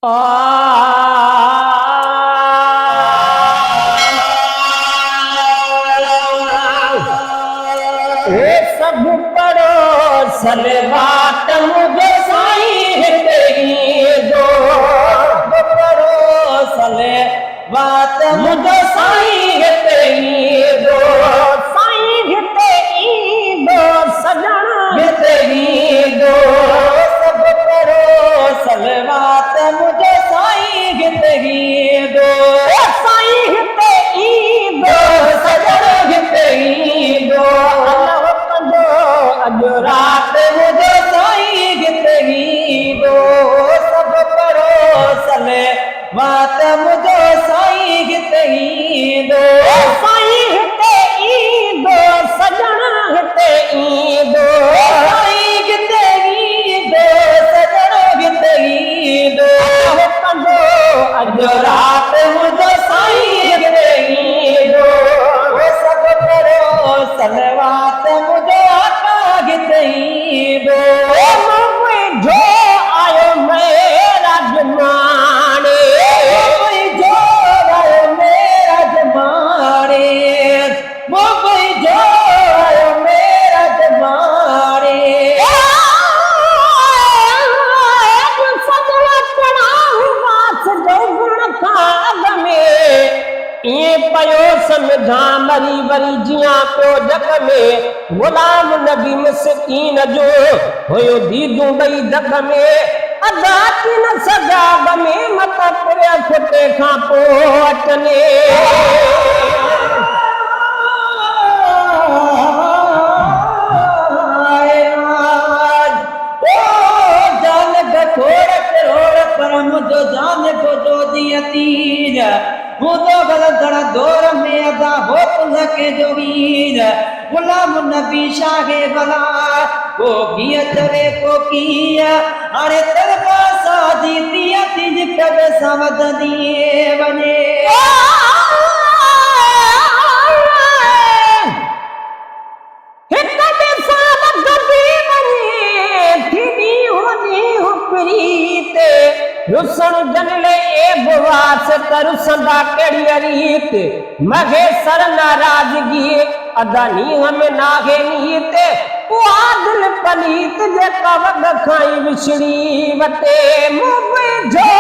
सब पढ़ो सलवात मुझे साईं तेरी दो पढ़ो सलवात मुझे साईं तेरी दो साईं तेरी दो सजन तेरी दो सब पढ़ो सलवात मुझे साईं तेरी दो साईं तेरी दो सजन तेरी दो अज रात मुझे साईं तेरी दो सब पढ़ो सलवात मुझे साईं तेरी दो साईं तेरी दो सजन तेरी दो साईं तेरी दो सजन तेरी दो अज रात मुझे साईं तेरी दो सब पढ़ो सलवात मुझे दो जो आयो मेरा जमाने जो आयो मेरा जमाने वो जो आयो मेरा जमाने ये पयो समझा मरी वरी जिया को जग में गुलाम नबी मस्कीन जो होयो दीदू बई दग में अदा न सजा बने मत पुरे फुटे खां पो अचने जान गठोड़ करोड़ पर मुझो जान को जो दिया तीज मुझो गलदड़ दौर में अदा हो तुझके जो वीर गुलाम नबी शाहे बला को किया चले को किया अरे तलका साजी दिया तीज कब समझ दिए बने रुसन जनले ए बुवास तरुसंदा केड़ी रीत मगे सर नाराजगी अदानी हमें नागे नीत आदिल पलीत जे कवग खाई विछड़ी वते मुंह जो